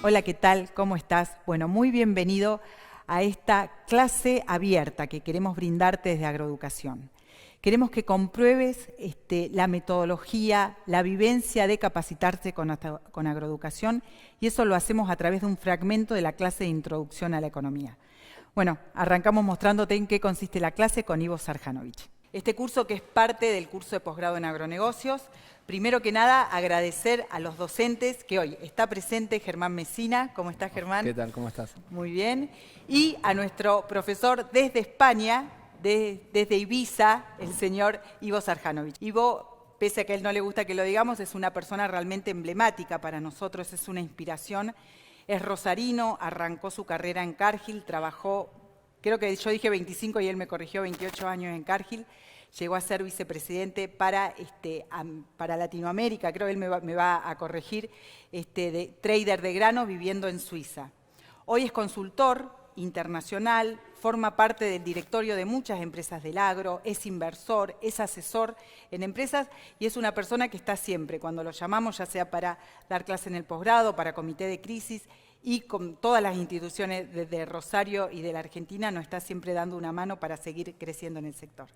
Hola, ¿qué tal? ¿Cómo estás? Bueno, muy bienvenido a esta clase abierta que queremos brindarte desde Agroeducación. Queremos que compruebes la metodología, la vivencia de capacitarse con Agroeducación, y eso lo hacemos a través de un fragmento de la clase de Introducción a la Economía. Bueno, arrancamos mostrándote en qué consiste la clase con Ivo Sarjanovich. Este curso, que es parte del curso de posgrado en agronegocios, primero que nada agradecer a los docentes, que hoy está presente Germán Mesina. ¿Cómo estás, Germán? ¿Qué tal? ¿Cómo estás? Muy bien. Y a nuestro profesor desde España, desde Ibiza, el señor Ivo Sarjanovich. Ivo, pese a que a él no le gusta que lo digamos, es una persona realmente emblemática para nosotros, es una inspiración. Es rosarino, arrancó su carrera en Cargill, trabajó, creo que yo dije 25 y él me corrigió, 28 años en Cargill. Llegó a ser vicepresidente para Latinoamérica, creo que él me va a corregir, de trader de granos viviendo en Suiza. Hoy es consultor internacional, forma parte del directorio de muchas empresas del agro, es inversor, es asesor en empresas y es una persona que está siempre, cuando lo llamamos, ya sea para dar clase en el posgrado, para comité de crisis, y con todas las instituciones desde Rosario y de la Argentina nos está siempre dando una mano para seguir creciendo en el sector.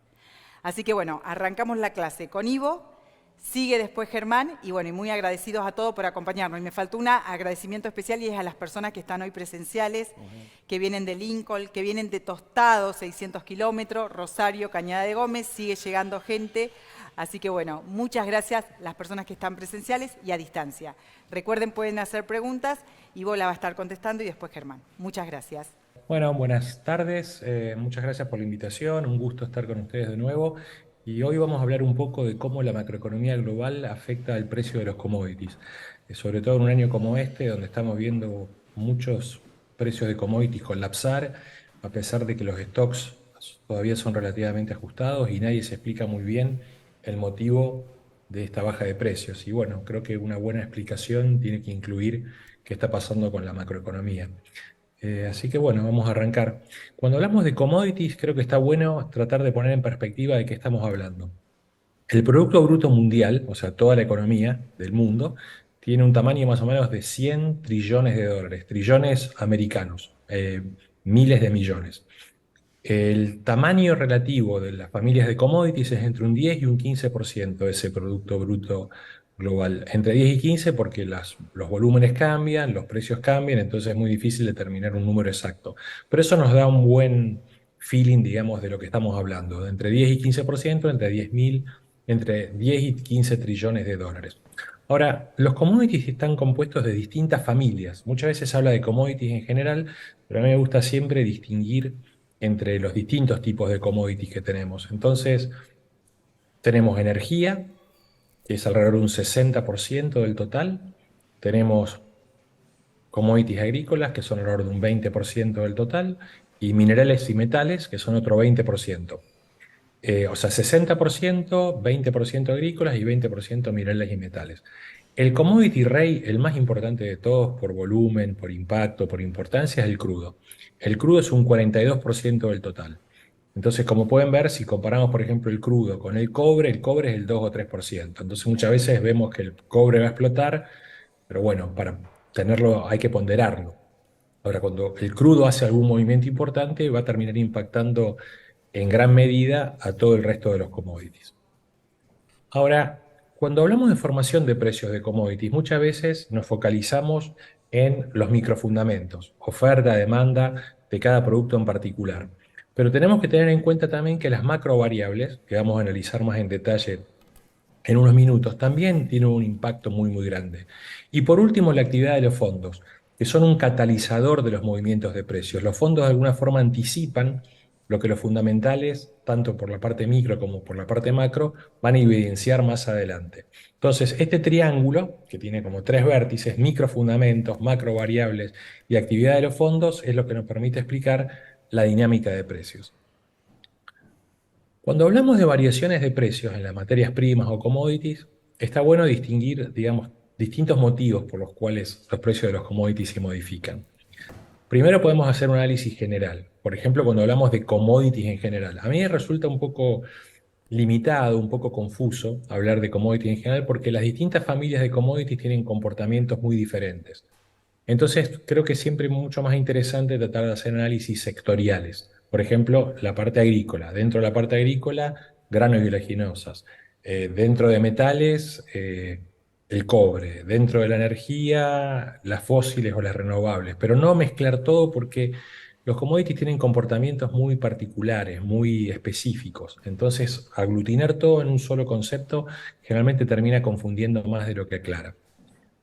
Así que bueno, arrancamos la clase con Ivo. Sigue después Germán y bueno, y muy agradecidos a todos por acompañarnos. Y me faltó un agradecimiento especial y es a las personas que están hoy presenciales, que vienen de Lincoln, que vienen de Tostado, 600 kilómetros, Rosario, Cañada de Gómez, sigue llegando gente. Así que bueno, muchas gracias a las personas que están presenciales y a distancia. Recuerden, pueden hacer preguntas y Bola va a estar contestando y después Germán. Muchas gracias. Bueno, buenas tardes. Muchas gracias por la invitación. Un gusto estar con ustedes de nuevo. Y hoy vamos a hablar un poco de cómo la macroeconomía global afecta al precio de los commodities. Sobre todo en un año como este, donde estamos viendo muchos precios de commodities colapsar, a pesar de que los stocks todavía son relativamente ajustados y nadie se explica muy bien el motivo de esta baja de precios. Y bueno, creo que una buena explicación tiene que incluir qué está pasando con la macroeconomía. Así que bueno, vamos a arrancar. Cuando hablamos de commodities, creo que está bueno tratar de poner en perspectiva de qué estamos hablando. El Producto Bruto Mundial, o sea, toda la economía del mundo, tiene un tamaño más o menos de 100 trillones de dólares, trillones americanos, miles de millones. El tamaño relativo de las familias de commodities es entre un 10 y un 15% de ese Producto Bruto global. Entre 10 y 15 porque los volúmenes cambian, los precios cambian, entonces es muy difícil determinar un número exacto. Pero eso nos da un buen feeling, digamos, de lo que estamos hablando. De entre 10 y 15%, entre 10 y 15 trillones de dólares. Ahora, los commodities están compuestos de distintas familias. Muchas veces se habla de commodities en general, pero a mí me gusta siempre distinguir entre los distintos tipos de commodities que tenemos. Entonces, tenemos energía, que es alrededor de un 60% del total. Tenemos commodities agrícolas, que son alrededor de un 20% del total. Y minerales y metales, que son otro 20%. O sea, 60%, 20% agrícolas y 20% minerales y metales. El commodity rey, el más importante de todos por volumen, por impacto, por importancia, es el crudo. El crudo es un 42% del total. Entonces, como pueden ver, si comparamos, por ejemplo, el crudo con el cobre es el 2 o 3%. Entonces, muchas veces vemos que el cobre va a explotar, pero bueno, para tenerlo hay que ponderarlo. Ahora, cuando el crudo hace algún movimiento importante, va a terminar impactando en gran medida a todo el resto de los commodities. Ahora, cuando hablamos de formación de precios de commodities, muchas veces nos focalizamos en los microfundamentos, oferta, demanda de cada producto en particular. Pero tenemos que tener en cuenta también que las macrovariables, que vamos a analizar más en detalle en unos minutos, también tienen un impacto muy, muy grande. Y por último, la actividad de los fondos, que son un catalizador de los movimientos de precios. Los fondos de alguna forma anticipan lo que los fundamentales, tanto por la parte micro como por la parte macro, van a evidenciar más adelante. Entonces, este triángulo, que tiene como tres vértices, microfundamentos, macrovariables y actividad de los fondos, es lo que nos permite explicar la dinámica de precios. Cuando hablamos de variaciones de precios en las materias primas o commodities, está bueno distinguir, digamos, distintos motivos por los cuales los precios de los commodities se modifican. Primero podemos hacer un análisis general. Por ejemplo, cuando hablamos de commodities en general. A mí me resulta un poco limitado, un poco confuso hablar de commodities en general porque las distintas familias de commodities tienen comportamientos muy diferentes. Entonces, creo que siempre es mucho más interesante tratar de hacer análisis sectoriales. Por ejemplo, la parte agrícola. Dentro de la parte agrícola, granos y oleaginosas. Dentro de metales, el cobre. Dentro de la energía, las fósiles o las renovables. Pero no mezclar todo porque los commodities tienen comportamientos muy particulares, muy específicos. Entonces, aglutinar todo en un solo concepto generalmente termina confundiendo más de lo que aclara.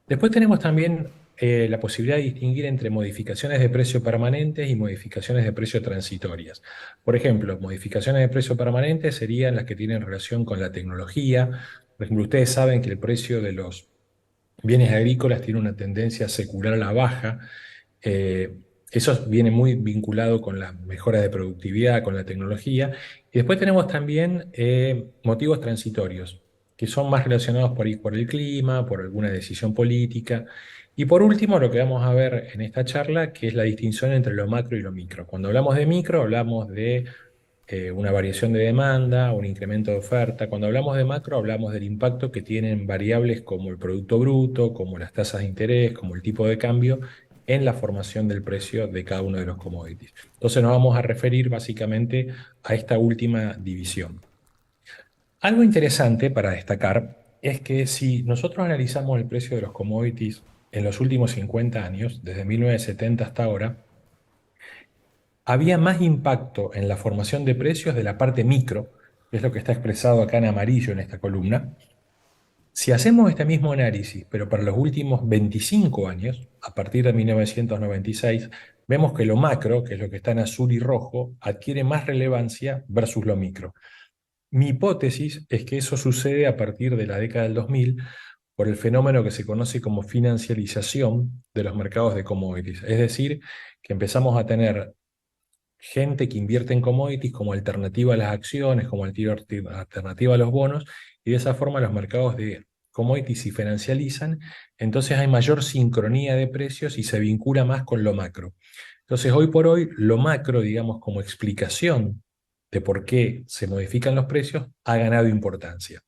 Después tenemos también la posibilidad de distinguir entre modificaciones de precio permanentes y modificaciones de precio transitorias. Por ejemplo, modificaciones de precio permanentes serían las que tienen relación con la tecnología. Por ejemplo, ustedes saben que el precio de los bienes agrícolas tiene una tendencia secular a la baja. Eh, Eso viene muy vinculado con las mejoras de productividad, con la tecnología. Y después tenemos también motivos transitorios, que son más relacionados por ahí por el clima, por alguna decisión política. Y por último, lo que vamos a ver en esta charla, que es la distinción entre lo macro y lo micro. Cuando hablamos de micro, hablamos de una variación de demanda, un incremento de oferta. Cuando hablamos de macro, hablamos del impacto que tienen variables como el producto bruto, como las tasas de interés, como el tipo de cambio en la formación del precio de cada uno de los commodities. Entonces nos vamos a referir básicamente a esta última división. Algo interesante para destacar es que si nosotros analizamos el precio de los commodities en los últimos 50 años, desde 1970 hasta ahora, había más impacto en la formación de precios de la parte micro, que es lo que está expresado acá en amarillo en esta columna. Si hacemos este mismo análisis, pero para los últimos 25 años, a partir de 1996, vemos que lo macro, que es lo que está en azul y rojo, adquiere más relevancia versus lo micro. Mi hipótesis es que eso sucede a partir de la década del 2000 por el fenómeno que se conoce como financialización de los mercados de commodities. Es decir, que empezamos a tener gente que invierte en commodities como alternativa a las acciones, como alternativa a los bonos, y de esa forma los mercados de commodities se financializan, entonces hay mayor sincronía de precios y se vincula más con lo macro. Entonces, hoy por hoy, lo macro, digamos, como explicación de por qué se modifican los precios, ha ganado importancia.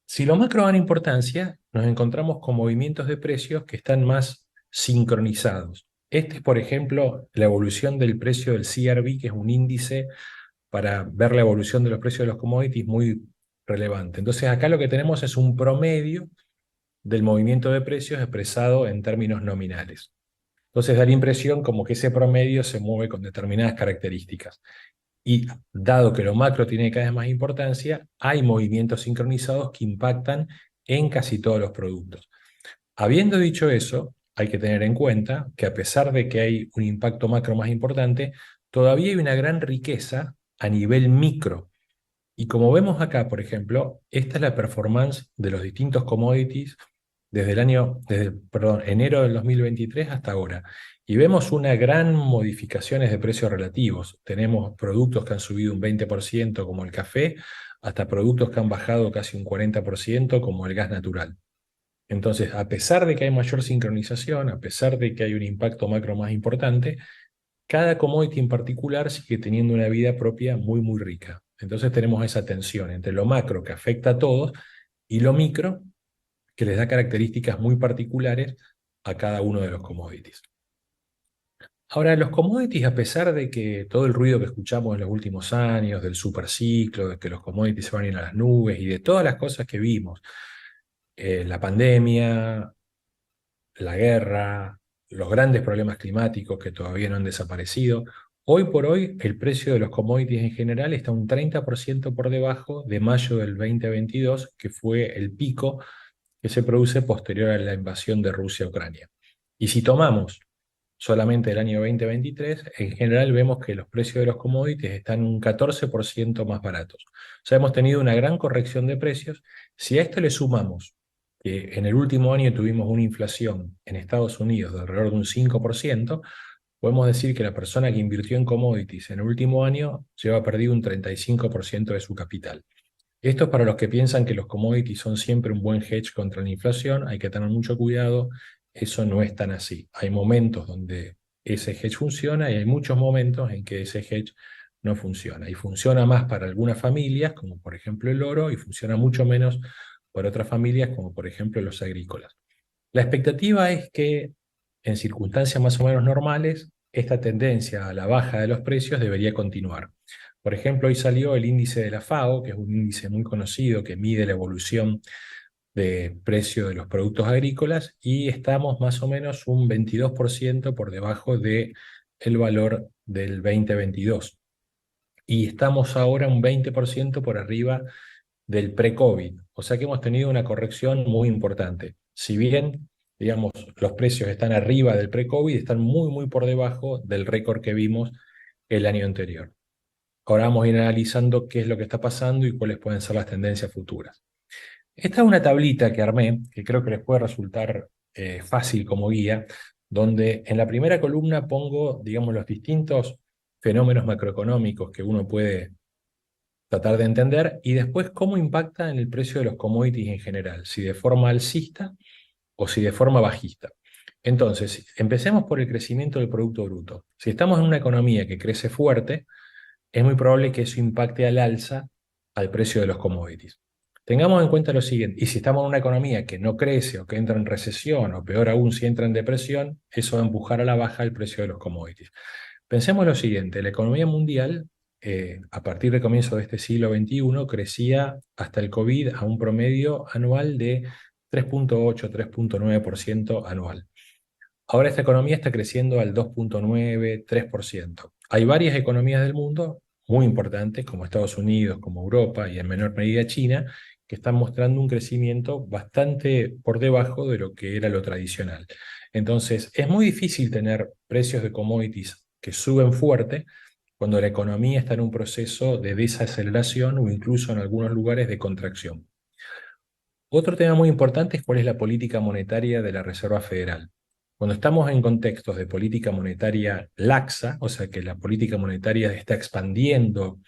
Si lo macro gana importancia, nos encontramos con movimientos de precios que están más sincronizados. Este es, por ejemplo, la evolución del precio del CRB, que es un índice para ver la evolución de los precios de los commodities muy relevante. Entonces, acá lo que tenemos es un promedio del movimiento de precios expresado en términos nominales. Entonces, da la impresión como que ese promedio se mueve con determinadas características. Y dado que lo macro tiene cada vez más importancia, hay movimientos sincronizados que impactan en casi todos los productos. Habiendo dicho eso, hay que tener en cuenta que a pesar de que hay un impacto macro más importante, todavía hay una gran riqueza a nivel micro. Y como vemos acá, por ejemplo, esta es la performance de los distintos commodities desde enero del 2023 hasta ahora. Y vemos una gran modificaciones de precios relativos. Tenemos productos que han subido un 20% como el café, hasta productos que han bajado casi un 40% como el gas natural. Entonces, a pesar de que hay mayor sincronización, a pesar de que hay un impacto macro más importante, cada commodity en particular sigue teniendo una vida propia muy, muy rica. Entonces tenemos esa tensión entre lo macro que afecta a todos y lo micro que les da características muy particulares a cada uno de los commodities. Ahora, los commodities, a pesar de que todo el ruido que escuchamos en los últimos años, del superciclo, de que los commodities se van a ir a las nubes y de todas las cosas que vimos, la pandemia, la guerra, los grandes problemas climáticos que todavía no han desaparecido. Hoy por hoy, el precio de los commodities en general está un 30% por debajo de mayo del 2022, que fue el pico que se produce posterior a la invasión de Rusia a Ucrania. Y si tomamos solamente el año 2023, en general vemos que los precios de los commodities están un 14% más baratos. O sea, hemos tenido una gran corrección de precios. Si a esto le sumamos que en el último año tuvimos una inflación en Estados Unidos de alrededor de un 5%, podemos decir que la persona que invirtió en commodities en el último año lleva perdido un 35% de su capital. Esto es para los que piensan que los commodities son siempre un buen hedge contra la inflación, hay que tener mucho cuidado, eso no es tan así. Hay momentos donde ese hedge funciona y hay muchos momentos en que ese hedge no funciona. Y funciona más para algunas familias, como por ejemplo el oro, y funciona mucho menos para otras familias, como por ejemplo los agrícolas. La expectativa es que en circunstancias más o menos normales, esta tendencia a la baja de los precios debería continuar. Por ejemplo, hoy salió el índice de la FAO, que es un índice muy conocido que mide la evolución de precio de los productos agrícolas, y estamos más o menos un 22% por debajo del valor del 2022. Y estamos ahora un 20% por arriba del pre-COVID. O sea que hemos tenido una corrección muy importante. Si bien, digamos, los precios están arriba del pre-COVID, están muy, muy por debajo del récord que vimos el año anterior. Ahora vamos a ir analizando qué es lo que está pasando y cuáles pueden ser las tendencias futuras. Esta es una tablita que armé, que creo que les puede resultar fácil como guía, donde en la primera columna pongo, digamos, los distintos fenómenos macroeconómicos que uno puede tratar de entender, y después cómo impacta en el precio de los commodities en general, si de forma alcista o si de forma bajista. Entonces, empecemos por el crecimiento del Producto Bruto. Si estamos en una economía que crece fuerte, es muy probable que eso impacte al alza al precio de los commodities. Tengamos en cuenta lo siguiente, y si estamos en una economía que no crece o que entra en recesión, o peor aún si entra en depresión, eso va a empujar a la baja el precio de los commodities. Pensemos lo siguiente, la economía mundial, a partir del comienzo de este siglo XXI, crecía hasta el COVID a un promedio anual de 3,8-3,9% anual. Ahora esta economía está creciendo al 2,9-3%. Hay varias economías del mundo muy importantes, como Estados Unidos, como Europa y en menor medida China, que están mostrando un crecimiento bastante por debajo de lo que era lo tradicional. Entonces, es muy difícil tener precios de commodities que suben fuerte cuando la economía está en un proceso de desaceleración o incluso en algunos lugares de contracción. Otro tema muy importante es cuál es la política monetaria de la Reserva Federal. Cuando estamos en contextos de política monetaria laxa, o sea que la política monetaria está expandiendo,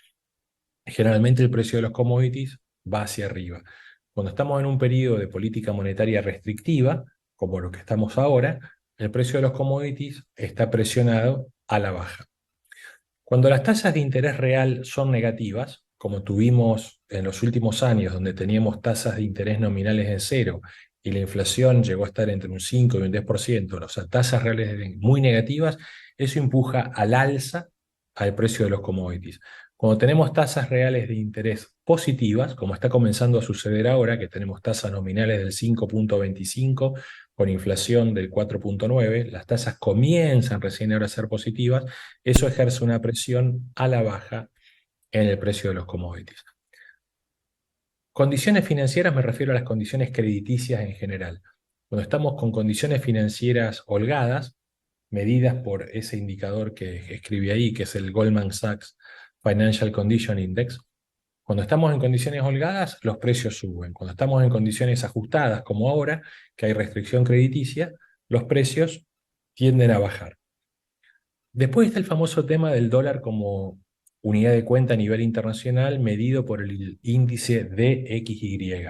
generalmente el precio de los commodities va hacia arriba. Cuando estamos en un periodo de política monetaria restrictiva, como lo que estamos ahora, el precio de los commodities está presionado a la baja. Cuando las tasas de interés real son negativas, como tuvimos en los últimos años, donde teníamos tasas de interés nominales en cero y la inflación llegó a estar entre un 5 y un 10%, o sea, tasas reales muy negativas, eso empuja al alza al precio de los commodities. Cuando tenemos tasas reales de interés positivas, como está comenzando a suceder ahora, que tenemos tasas nominales del 5,25 con inflación del 4,9, las tasas comienzan recién ahora a ser positivas, eso ejerce una presión a la baja en el precio de los commodities. Condiciones financieras, me refiero a las condiciones crediticias en general. Cuando estamos con condiciones financieras holgadas, medidas por ese indicador que escribí ahí, que es el Goldman Sachs Financial Condition Index, cuando estamos en condiciones holgadas, los precios suben. Cuando estamos en condiciones ajustadas, como ahora, que hay restricción crediticia, los precios tienden a bajar. Después está el famoso tema del dólar como unidad de cuenta a nivel internacional medido por el índice DXY.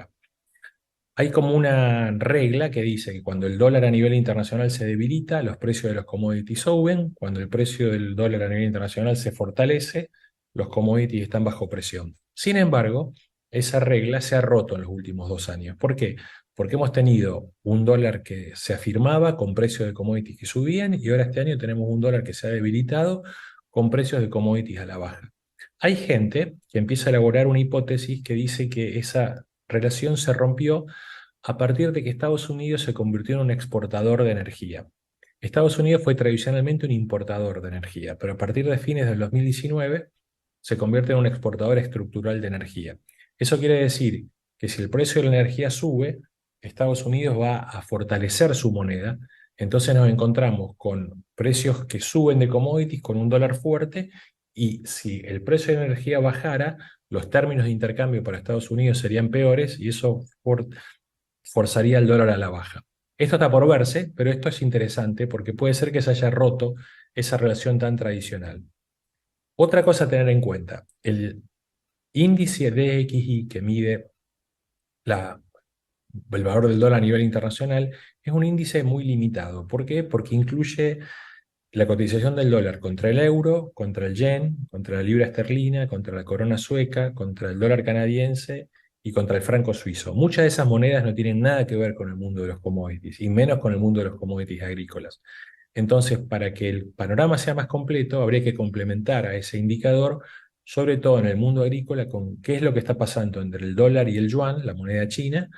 Hay como una regla que dice que cuando el dólar a nivel internacional se debilita, los precios de los commodities suben. Cuando el precio del dólar a nivel internacional se fortalece, los commodities están bajo presión. Sin embargo, esa regla se ha roto en los últimos 2 años. ¿Por qué? Porque hemos tenido un dólar que se afirmaba con precios de commodities que subían, y ahora este año tenemos un dólar que se ha debilitado con precios de commodities a la baja. Hay gente que empieza a elaborar una hipótesis que dice que esa relación se rompió a partir de que Estados Unidos se convirtió en un exportador de energía. Estados Unidos fue tradicionalmente un importador de energía, pero a partir de fines del 2019 se convierte en un exportador estructural de energía. Eso quiere decir que si el precio de la energía sube, Estados Unidos va a fortalecer su moneda, entonces nos encontramos con precios que suben de commodities con un dólar fuerte, y si el precio de la energía bajara, los términos de intercambio para Estados Unidos serían peores, y eso forzaría el dólar a la baja. Esto está por verse, pero esto es interesante porque puede ser que se haya roto esa relación tan tradicional. Otra cosa a tener en cuenta, el índice DXY que mide el valor del dólar a nivel internacional es un índice muy limitado. ¿Por qué? Porque incluye la cotización del dólar contra el euro, contra el yen, contra la libra esterlina, contra la corona sueca, contra el dólar canadiense y contra el franco suizo. Muchas de esas monedas no tienen nada que ver con el mundo de los commodities, y menos con el mundo de los commodities agrícolas. Entonces, para que el panorama sea más completo, habría que complementar a ese indicador, sobre todo en el mundo agrícola, con qué es lo que está pasando entre el dólar y el yuan, la moneda china.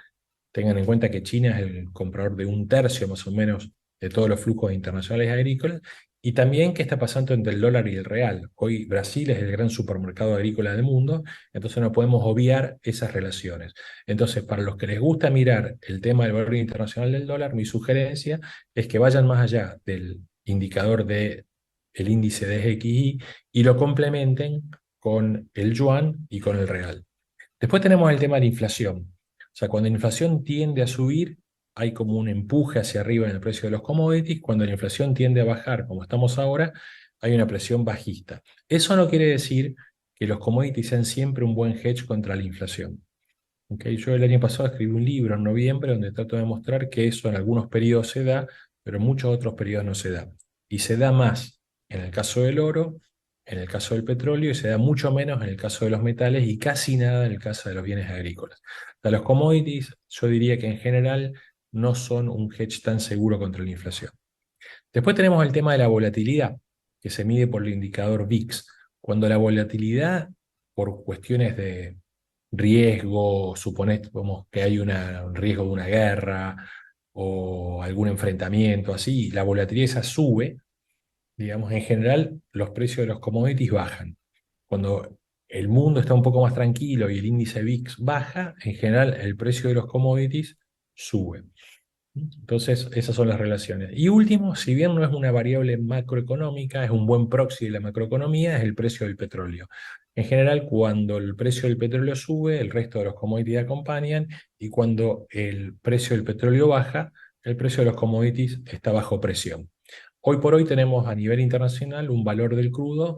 Tengan en cuenta que China es el comprador de un tercio más o menos de todos los flujos internacionales agrícolas, y también qué está pasando entre el dólar y el real. Hoy Brasil es el gran supermercado agrícola del mundo, entonces no podemos obviar esas relaciones. Entonces, para los que les gusta mirar el tema del valor internacional del dólar, mi sugerencia es que vayan más allá del indicador del índice de DXY y lo complementen con el yuan y con el real. Después tenemos el tema de la inflación. O sea, cuando la inflación tiende a subir, hay como un empuje hacia arriba en el precio de los commodities. Cuando la inflación tiende a bajar, como estamos ahora, hay una presión bajista. Eso no quiere decir que los commodities sean siempre un buen hedge contra la inflación. ¿Okay? Yo el año pasado escribí un libro en noviembre donde trato de mostrar que eso en algunos periodos se da, pero en muchos otros periodos no se da. Y se da más en el caso del oro, en el caso del petróleo, y se da mucho menos en el caso de los metales y casi nada en el caso de los bienes agrícolas. O sea, los commodities, yo diría que en general no son un hedge tan seguro contra la inflación. Después tenemos el tema de la volatilidad, que se mide por el indicador VIX. Cuando la volatilidad, por cuestiones de riesgo, suponemos que hay un riesgo de una guerra o algún enfrentamiento así, la volatilidad esa sube, digamos, en general los precios de los commodities bajan. Cuando el mundo está un poco más tranquilo y el índice VIX baja, en general el precio de los commodities sube. Entonces, esas son las relaciones. Y último, si bien no es una variable macroeconómica, es un buen proxy de la macroeconomía, es el precio del petróleo. En general, cuando el precio del petróleo sube, el resto de los commodities acompañan, y cuando el precio del petróleo baja, el precio de los commodities está bajo presión. Hoy por hoy tenemos a nivel internacional un valor del crudo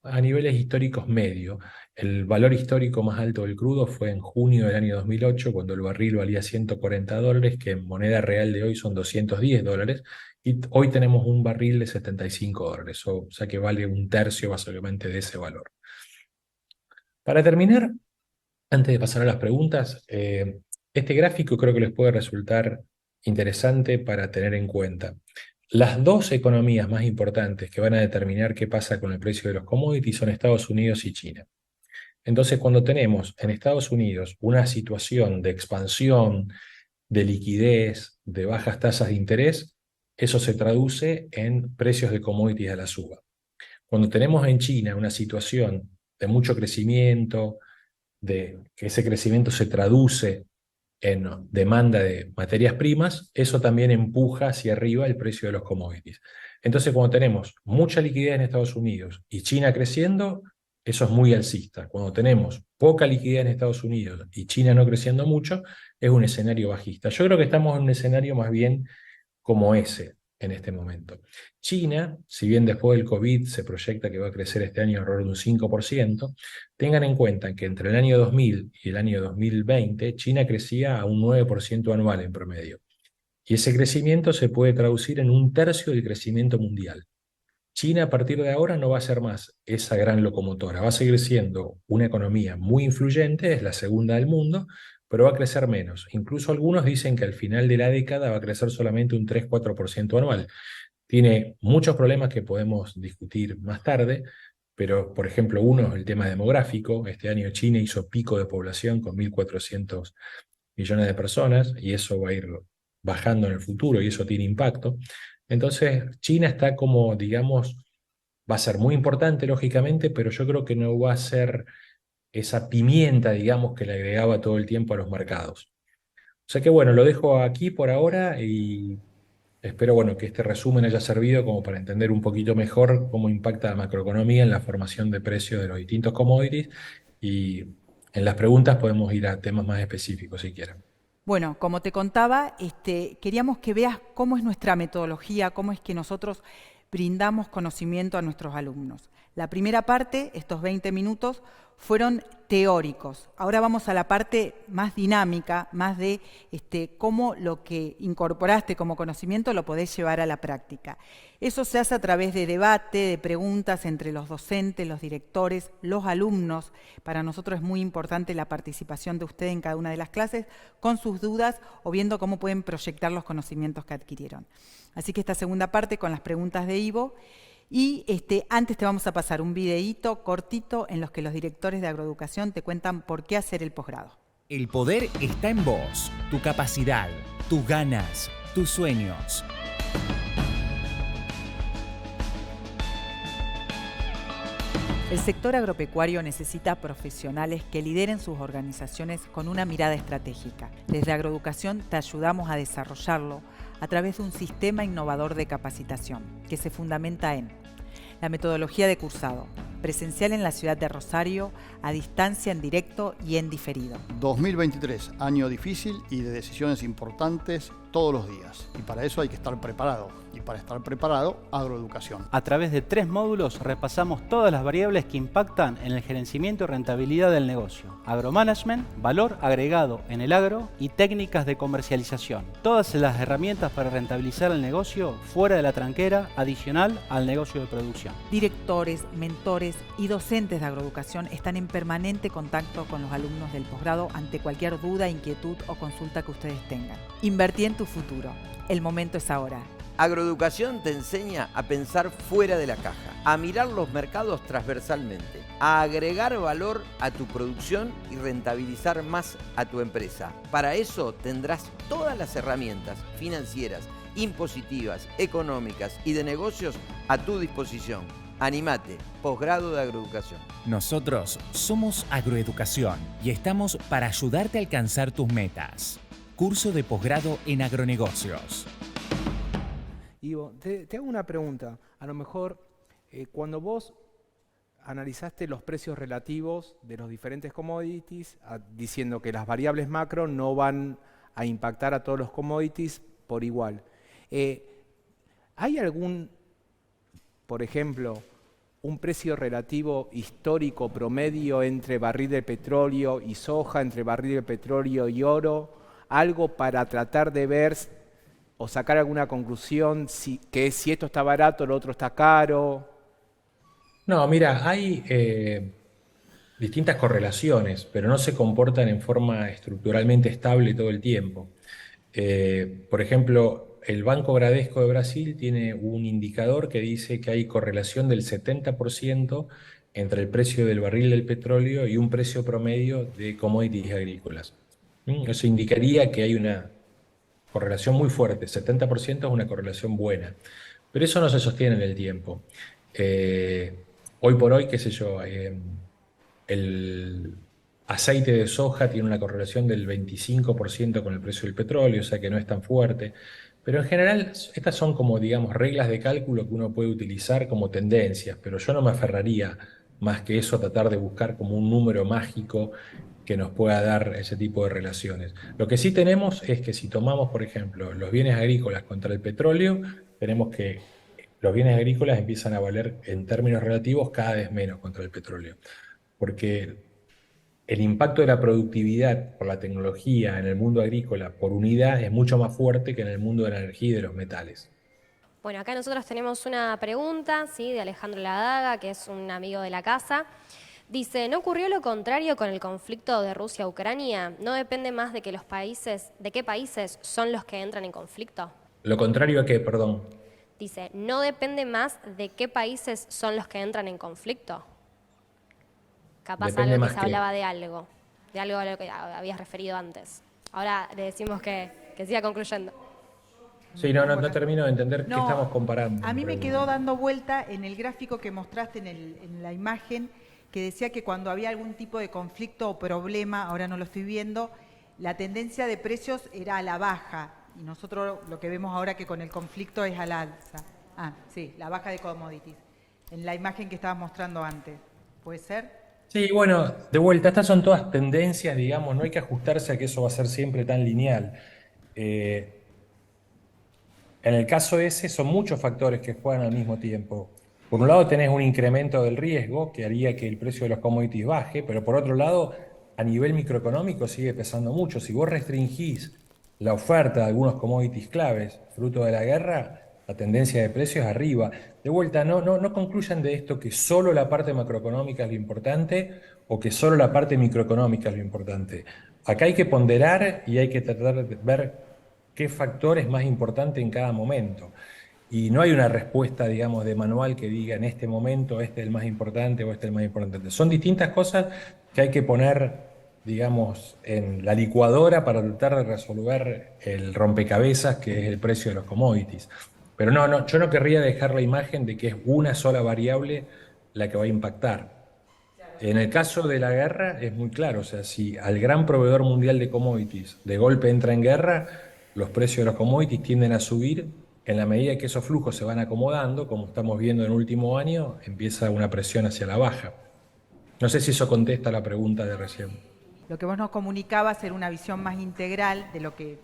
a niveles históricos medios. El valor histórico más alto del crudo fue en junio del año 2008, cuando el barril valía $140, que en moneda real de hoy son $210, y hoy tenemos un barril de $75, o sea que vale un tercio básicamente de ese valor. Para terminar, antes de pasar a las preguntas, este gráfico creo que les puede resultar interesante para tener en cuenta. Las dos economías más importantes que van a determinar qué pasa con el precio de los commodities son Estados Unidos y China. Entonces, cuando tenemos en Estados Unidos una situación de expansión, de liquidez, de bajas tasas de interés, eso se traduce en precios de commodities a la suba. Cuando tenemos en China una situación de mucho crecimiento, de que ese crecimiento se traduce en demanda de materias primas, eso también empuja hacia arriba el precio de los commodities. Entonces, cuando tenemos mucha liquidez en Estados Unidos y China creciendo, eso es muy alcista. Cuando tenemos poca liquidez en Estados Unidos y China no creciendo mucho, es un escenario bajista. Yo creo que estamos en un escenario más bien como ese en este momento. China, si bien después del COVID se proyecta que va a crecer este año alrededor de un 5%, tengan en cuenta que entre el año 2000 y el año 2020, China crecía a un 9% anual en promedio. Y ese crecimiento se puede traducir en un tercio del crecimiento mundial. China a partir de ahora no va a ser más esa gran locomotora, va a seguir siendo una economía muy influyente, es la segunda del mundo, pero va a crecer menos. Incluso algunos dicen que al final de la década va a crecer solamente un 3-4% anual. Tiene muchos problemas que podemos discutir más tarde, pero por ejemplo uno es el tema demográfico. Este año China hizo pico de población con 1.400 millones de personas y eso va a ir bajando en el futuro y eso tiene impacto. Entonces, China está como, digamos, va a ser muy importante, lógicamente, pero yo creo que no va a ser esa pimienta, digamos, que le agregaba todo el tiempo a los mercados. O sea que bueno, lo dejo aquí por ahora y espero, bueno, que este resumen haya servido como para entender un poquito mejor cómo impacta la macroeconomía en la formación de precios de los distintos commodities, y en las preguntas podemos ir a temas más específicos si quieren. Bueno, como te contaba, queríamos que veas cómo es nuestra metodología, cómo es que nosotros brindamos conocimiento a nuestros alumnos. La primera parte, estos 20 minutos, fueron teóricos. Ahora vamos a la parte más dinámica, más de cómo lo que incorporaste como conocimiento lo podés llevar a la práctica. Eso se hace a través de debate, de preguntas entre los docentes, los directores, los alumnos. Para nosotros es muy importante la participación de ustedes en cada una de las clases, con sus dudas o viendo cómo pueden proyectar los conocimientos que adquirieron. Así que esta segunda parte con las preguntas de Ivo. Y antes te vamos a pasar un videíto cortito en los que los directores de agroeducación te cuentan por qué hacer el posgrado. El poder está en vos, tu capacidad, tus ganas, tus sueños. El sector agropecuario necesita profesionales que lideren sus organizaciones con una mirada estratégica. Desde Agroeducación te ayudamos a desarrollarlo a través de un sistema innovador de capacitación que se fundamenta en la metodología de cursado, presencial en la ciudad de Rosario, a distancia en directo y en diferido. 2023, año difícil y de decisiones importantes todos los días. Y para eso hay que estar preparado. Y para estar preparado, agroeducación. A través de 3 módulos repasamos todas las variables que impactan en el gerenciamiento y rentabilidad del negocio. Agromanagement, valor agregado en el agro y técnicas de comercialización. Todas las herramientas para rentabilizar el negocio fuera de la tranquera, adicional al negocio de producción. Directores, mentores y docentes de agroeducación están en permanente contacto con los alumnos del posgrado ante cualquier duda, inquietud o consulta que ustedes tengan. Invertí en tu futuro. El momento es ahora. Agroeducación te enseña a pensar fuera de la caja, a mirar los mercados transversalmente, a agregar valor a tu producción y rentabilizar más a tu empresa. Para eso tendrás todas las herramientas financieras, impositivas, económicas y de negocios a tu disposición. Animate, posgrado de agroeducación. Nosotros somos Agroeducación y estamos para ayudarte a alcanzar tus metas. Curso de posgrado en agronegocios. Ivo, te hago una pregunta. A lo mejor, cuando vos analizaste los precios relativos de los diferentes commodities, diciendo que las variables macro no van a impactar a todos los commodities por igual. ¿Hay algún, por ejemplo, un precio relativo histórico promedio entre barril de petróleo y soja, entre barril de petróleo y oro? Algo para tratar de ver o sacar alguna conclusión, si esto está barato, lo otro está caro. No, mira, hay distintas correlaciones, pero no se comportan en forma estructuralmente estable todo el tiempo. Por ejemplo, el Banco Bradesco de Brasil tiene un indicador que dice que hay correlación del 70% entre el precio del barril del petróleo y un precio promedio de commodities agrícolas. Eso indicaría que hay una correlación muy fuerte, 70% es una correlación buena, pero eso no se sostiene en el tiempo. Hoy por hoy, qué sé yo, el aceite de soja tiene una correlación del 25% con el precio del petróleo, o sea que no es tan fuerte, pero en general estas son como, digamos, reglas de cálculo que uno puede utilizar como tendencias, pero yo no me aferraría más que eso a tratar de buscar como un número mágico que nos pueda dar ese tipo de relaciones. Lo que sí tenemos es que si tomamos, por ejemplo, los bienes agrícolas contra el petróleo, tenemos que los bienes agrícolas empiezan a valer en términos relativos cada vez menos contra el petróleo, porque el impacto de la productividad por la tecnología en el mundo agrícola por unidad es mucho más fuerte que en el mundo de la energía y de los metales. Bueno, acá nosotros tenemos una pregunta, ¿sí?, de Alejandro Ladaga, que es un amigo de la casa. Dice, ¿no ocurrió lo contrario con el conflicto de Rusia-Ucrania? ¿No depende más de que los países, de qué países son los que entran en conflicto? ¿Lo contrario a qué, perdón? Dice, ¿no depende más de qué países son los que entran en conflicto? Capaz Depende algo más que se que- hablaba de algo a lo que habías referido antes. Ahora le decimos que siga concluyendo. Sí, no termino de entender qué No, estamos comparando. A mí en me realidad. quedó dando vuelta en el gráfico que mostraste en la imagen, que decía que cuando había algún tipo de conflicto o problema, ahora no lo estoy viendo, la tendencia de precios era a la baja. Y nosotros lo que vemos ahora que con el conflicto es a la alza. Ah, sí, la baja de commodities. En la imagen que estabas mostrando antes. ¿Puede ser? Sí, bueno, de vuelta, estas son todas tendencias, digamos, no hay que ajustarse a que eso va a ser siempre tan lineal. En el caso ese son muchos factores que juegan al mismo tiempo. Por un lado tenés un incremento del riesgo que haría que el precio de los commodities baje, pero por otro lado, a nivel microeconómico sigue pesando mucho. Si vos restringís la oferta de algunos commodities claves, fruto de la guerra, la tendencia de precios es arriba. De vuelta, no concluyan de esto que solo la parte macroeconómica es lo importante o que solo la parte microeconómica es lo importante. Acá hay que ponderar y hay que tratar de ver qué factor es más importante en cada momento. Y no hay una respuesta, digamos, de manual que diga en este momento este es el más importante o este es el más importante. Son distintas cosas que hay que poner, digamos, en la licuadora para tratar de resolver el rompecabezas que es el precio de los commodities. Pero yo no querría dejar la imagen de que es una sola variable la que va a impactar. En el caso de la guerra es muy claro, o sea, si al gran proveedor mundial de commodities de golpe entra en guerra, los precios de los commodities tienden a subir. En la medida que esos flujos se van acomodando, como estamos viendo en el último año, empieza una presión hacia la baja. No sé si eso contesta la pregunta de recién. Lo que vos nos comunicabas era una visión más integral de lo que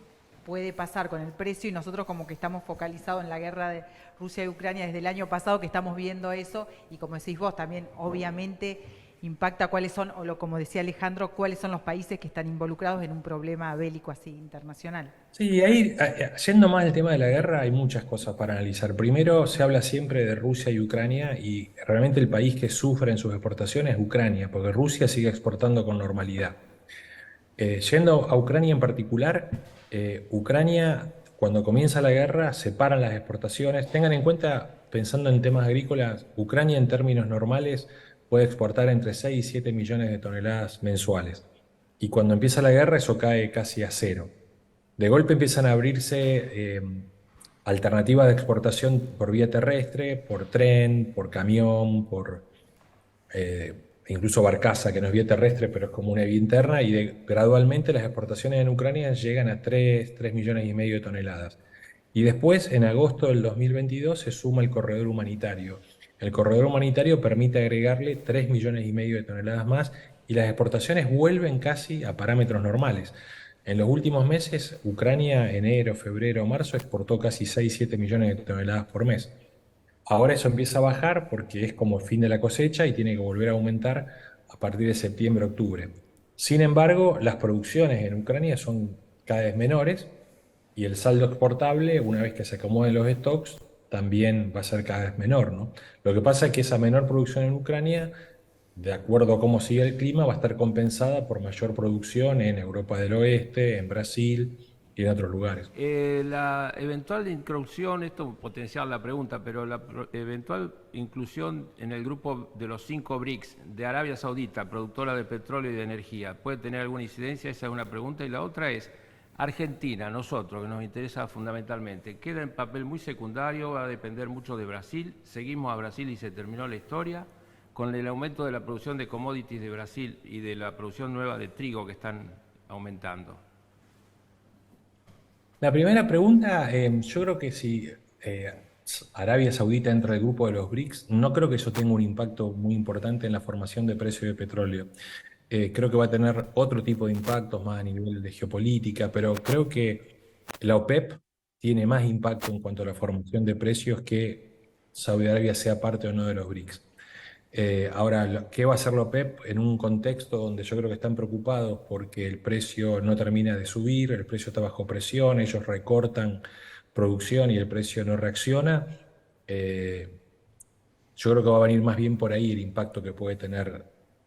puede pasar con el precio y nosotros como que estamos focalizados en la guerra de Rusia y Ucrania desde el año pasado que estamos viendo eso y como decís vos también obviamente impacta cuáles son, como decía Alejandro, cuáles son los países que están involucrados en un problema bélico así internacional. Sí, ahí, yendo más al tema de la guerra, hay muchas cosas para analizar. Primero, se habla siempre de Rusia y Ucrania, y realmente el país que sufre en sus exportaciones es Ucrania, porque Rusia sigue exportando con normalidad. Yendo a Ucrania en particular, Ucrania, cuando comienza la guerra, separan las exportaciones. Tengan en cuenta, pensando en temas agrícolas, Ucrania en términos normales puede exportar entre 6 y 7 millones de toneladas mensuales. Y cuando empieza la guerra, eso cae casi a cero. De golpe empiezan a abrirse alternativas de exportación por vía terrestre, por tren, por camión, por incluso barcaza, que no es vía terrestre, pero es como una vía interna, y gradualmente las exportaciones en Ucrania llegan a 3 millones y medio de toneladas. Y después, en agosto del 2022, se suma el corredor humanitario. El corredor humanitario permite agregarle 3 millones y medio de toneladas más y las exportaciones vuelven casi a parámetros normales. En los últimos meses, Ucrania, enero, febrero, marzo, exportó casi 6-7 millones de toneladas por mes. Ahora eso empieza a bajar porque es como el fin de la cosecha y tiene que volver a aumentar a partir de septiembre, octubre. Sin embargo, las producciones en Ucrania son cada vez menores y el saldo exportable, una vez que se acomoden los stocks, también va a ser cada vez menor, ¿no? Lo que pasa es que esa menor producción en Ucrania, de acuerdo a cómo sigue el clima, va a estar compensada por mayor producción en Europa del Oeste, en Brasil y en otros lugares. La eventual inclusión, esto potenciar la pregunta, pero la eventual inclusión en el grupo de los 5 BRICS de Arabia Saudita, productora de petróleo y de energía, ¿puede tener alguna incidencia? Esa es una pregunta. Y la otra es, Argentina, nosotros, que nos interesa fundamentalmente, queda en papel muy secundario, va a depender mucho de Brasil, seguimos a Brasil y se terminó la historia, con el aumento de la producción de commodities de Brasil y de la producción nueva de trigo que están aumentando. La primera pregunta, yo creo que si Arabia Saudita entra al grupo de los BRICS, no creo que eso tenga un impacto muy importante en la formación de precios de petróleo. Creo que va a tener otro tipo de impactos más a nivel de geopolítica, pero creo que la OPEP tiene más impacto en cuanto a la formación de precios que Saudi Arabia sea parte o no de los BRICS. Ahora, ¿qué va a hacer la OPEP en un contexto donde yo creo que están preocupados porque el precio no termina de subir, el precio está bajo presión, ellos recortan producción y el precio no reacciona? Yo creo que va a venir más bien por ahí el impacto que puede tener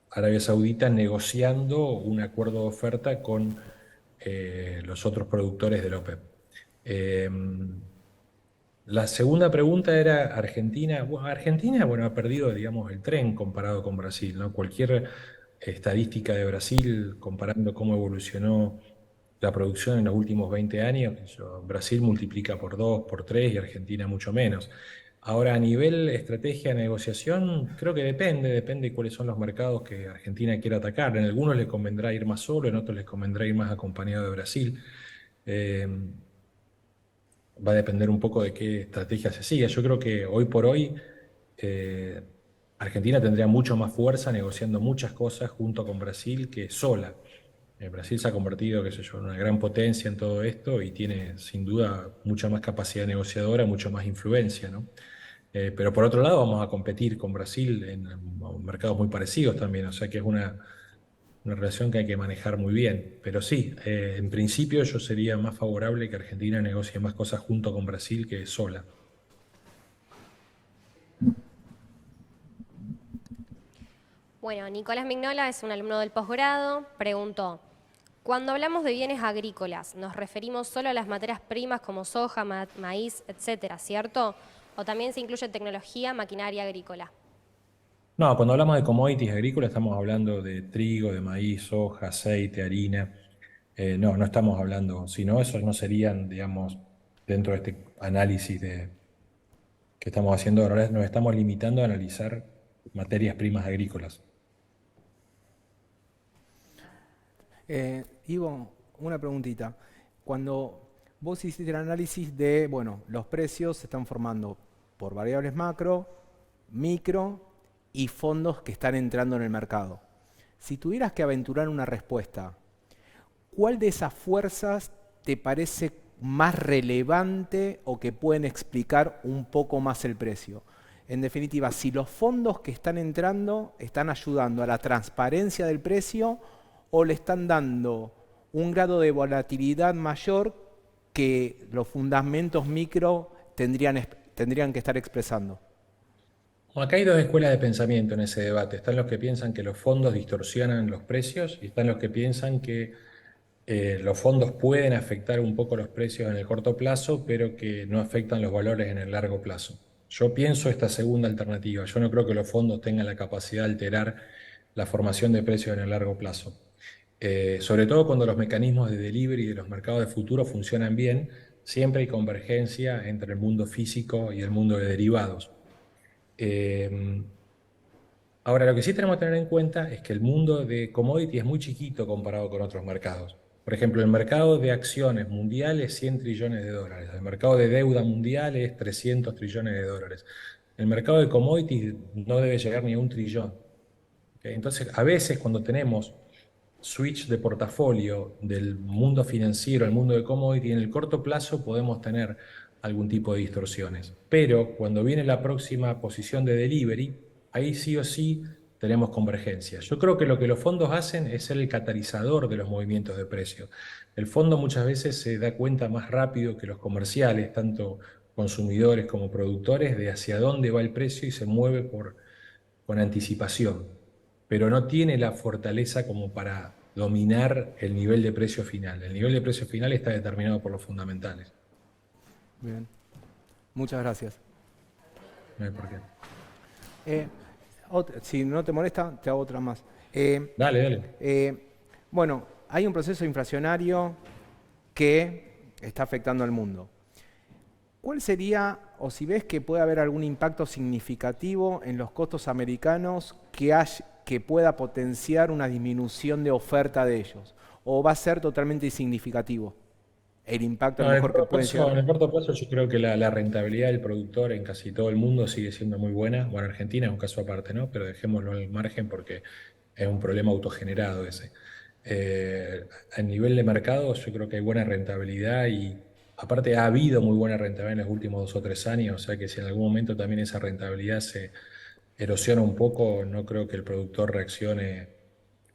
Arabia Saudita negociando un acuerdo de oferta con los otros productores de la OPEP. La segunda pregunta era Argentina. Bueno, Argentina, ha perdido, digamos, el tren comparado con Brasil, ¿no? Cualquier estadística de Brasil, comparando cómo evolucionó la producción en los últimos 20 años, Brasil multiplica por 2, por 3 y Argentina mucho menos. Ahora, a nivel estrategia de negociación, creo que depende cuáles son los mercados que Argentina quiera atacar. En algunos les convendrá ir más solo, en otros les convendrá ir más acompañado de Brasil. Va a depender un poco de qué estrategia se siga. Yo creo que hoy por hoy Argentina tendría mucho más fuerza negociando muchas cosas junto con Brasil que sola. Brasil se ha convertido, qué sé yo, en una gran potencia en todo esto y tiene sin duda mucha más capacidad negociadora, mucho más influencia, ¿no? Pero por otro lado vamos a competir con Brasil en mercados muy parecidos también, o sea que es una relación que hay que manejar muy bien. Pero sí, en principio yo sería más favorable que Argentina negocie más cosas junto con Brasil que sola. Bueno, Nicolás Mignola es un alumno del posgrado, preguntó, cuando hablamos de bienes agrícolas, nos referimos solo a las materias primas como soja, maíz, etcétera, ¿cierto? ¿O también se incluye tecnología, maquinaria agrícola? No, cuando hablamos de commodities agrícolas estamos hablando de trigo, de maíz, soja, aceite, harina. No estamos hablando, si no, esos no serían, digamos, dentro de este análisis que estamos haciendo ahora, nos estamos limitando a analizar materias primas agrícolas. Ivo, una preguntita. Cuando vos hiciste el análisis de, bueno, los precios se están formando por variables macro, micro y fondos que están entrando en el mercado. Si tuvieras que aventurar una respuesta, ¿cuál de esas fuerzas te parece más relevante o que pueden explicar un poco más el precio? En definitiva, si los fondos que están entrando están ayudando a la transparencia del precio o le están dando un grado de volatilidad mayor que los fundamentos micro tendrían que estar expresando. Acá hay dos escuelas de pensamiento en ese debate. Están los que piensan que los fondos distorsionan los precios y están los que piensan que los fondos pueden afectar un poco los precios en el corto plazo, pero que no afectan los valores en el largo plazo. Yo pienso esta segunda alternativa. Yo no creo que los fondos tengan la capacidad de alterar la formación de precios en el largo plazo. Sobre todo cuando los mecanismos de delivery de los mercados de futuro funcionan bien, siempre hay convergencia entre el mundo físico y el mundo de derivados. Ahora, lo que sí tenemos que tener en cuenta es que el mundo de commodity es muy chiquito comparado con otros mercados. Por ejemplo, el mercado de acciones mundial es 100 trillones de dólares, el mercado de deuda mundial es 300 trillones de dólares. El mercado de commodities no debe llegar ni a 1 trillón. ¿Okay? Entonces, a veces cuando tenemos switch de portafolio del mundo financiero al mundo de commodity, en el corto plazo podemos tener algún tipo de distorsiones. Pero cuando viene la próxima posición de delivery, ahí sí o sí tenemos convergencia. Yo creo que lo que los fondos hacen es ser el catalizador de los movimientos de precio. El fondo muchas veces se da cuenta más rápido que los comerciales, tanto consumidores como productores, de hacia dónde va el precio y se mueve con anticipación, pero no tiene la fortaleza como para dominar el nivel de precio final. El nivel de precio final está determinado por los fundamentales. Bien. Muchas gracias. No hay por qué. Si no te molesta, te hago otra más. Dale. Bueno, hay un proceso inflacionario que está afectando al mundo. ¿Cuál sería, o si ves que puede haber algún impacto significativo en los costos americanos que pueda potenciar una disminución de oferta de ellos? ¿O va a ser totalmente insignificativo el impacto a lo mejor que puede llegar? En el corto plazo yo creo que la rentabilidad del productor en casi todo el mundo sigue siendo muy buena. Bueno, Argentina es un caso aparte, ¿no? Pero dejémoslo al margen porque es un problema autogenerado ese. A nivel de mercado yo creo que hay buena rentabilidad y aparte ha habido muy buena rentabilidad en los últimos 2 o 3 años, o sea que si en algún momento también esa rentabilidad se erosiona un poco, no creo que el productor reaccione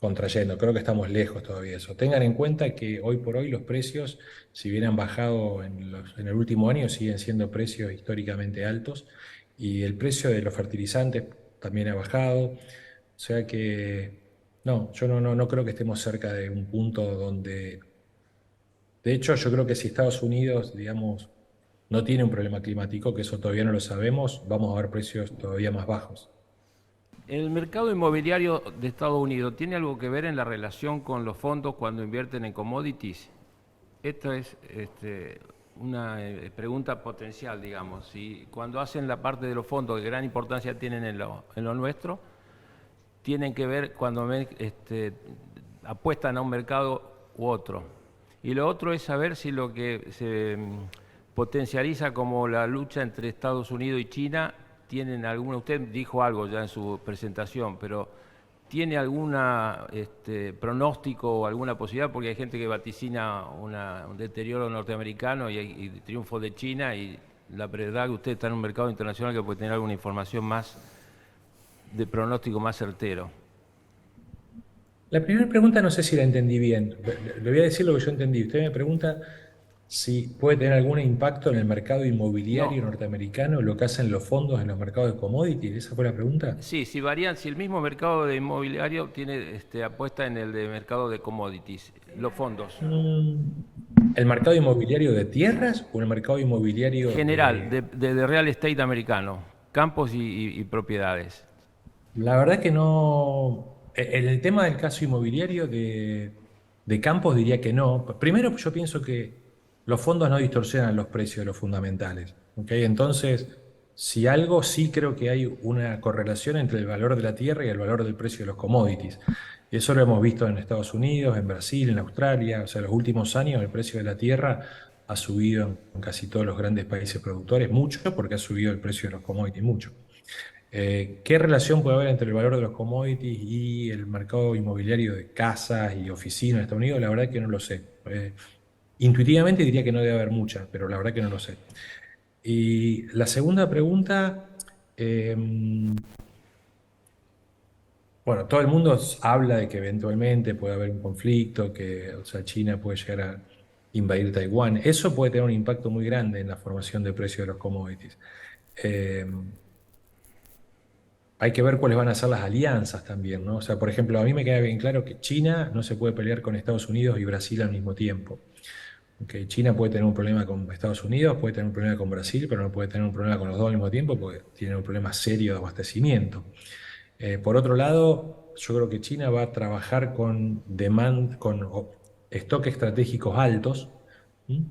contrayendo. Creo que estamos lejos todavía de eso. Tengan en cuenta que hoy por hoy los precios, si bien han bajado en el último año, siguen siendo precios históricamente altos y el precio de los fertilizantes también ha bajado. O sea que no, yo no creo que estemos cerca de un punto donde... De hecho, yo creo que si Estados Unidos, digamos, no tiene un problema climático, que eso todavía no lo sabemos, vamos a ver precios todavía más bajos. ¿El mercado inmobiliario de Estados Unidos tiene algo que ver en la relación con los fondos cuando invierten en commodities? Esta es una pregunta potencial, digamos. Si cuando hacen la parte de los fondos que gran importancia tienen en lo nuestro, tienen que ver cuando apuestan a un mercado u otro. Y lo otro es saber si lo que se potencializa como la lucha entre Estados Unidos y China, tienen alguna, usted dijo algo ya en su presentación, pero ¿tiene algún pronóstico o alguna posibilidad? Porque hay gente que vaticina un deterioro norteamericano y triunfo de China y la verdad que usted está en un mercado internacional que puede tener alguna información más de pronóstico más certero. La primera pregunta no sé si la entendí bien. Le voy a decir lo que yo entendí. Usted me pregunta si puede tener algún impacto en el mercado inmobiliario No. norteamericano, lo que hacen los fondos en los mercados de commodities. ¿Esa fue la pregunta? Sí, si varían, si el mismo mercado de inmobiliario tiene apuesta en el de mercado de commodities, los fondos. ¿El mercado inmobiliario de tierras o el mercado inmobiliario General, de...? de real estate americano, campos y propiedades. La verdad que no. En el tema del caso inmobiliario de campos diría que no. Primero, yo pienso que los fondos no distorsionan los precios de los fundamentales. ¿Ok? Entonces, si algo, sí creo que hay una correlación entre el valor de la tierra y el valor del precio de los commodities. Eso lo hemos visto en Estados Unidos, en Brasil, en Australia. O sea, en los últimos años el precio de la tierra ha subido en casi todos los grandes países productores, mucho, porque ha subido el precio de los commodities mucho. ¿Qué relación puede haber entre el valor de los commodities y el mercado inmobiliario de casas y oficinas en Estados Unidos? La verdad que no lo sé. Intuitivamente diría que no debe haber mucha, pero la verdad que no lo sé. Y la segunda pregunta, bueno, todo el mundo habla de que eventualmente puede haber un conflicto, que, o sea, China puede llegar a invadir Taiwán. Eso puede tener un impacto muy grande en la formación de precios de los commodities. Eh, Hay que ver cuáles van a ser las alianzas también, ¿no? O sea, por ejemplo, a mí me queda bien claro que China no se puede pelear con Estados Unidos y Brasil al mismo tiempo. Okay, China puede tener un problema con Estados Unidos, puede tener un problema con Brasil, pero no puede tener un problema con los dos al mismo tiempo porque tiene un problema serio de abastecimiento. Por otro lado, yo creo que China va a trabajar con stock estratégicos altos, ¿m?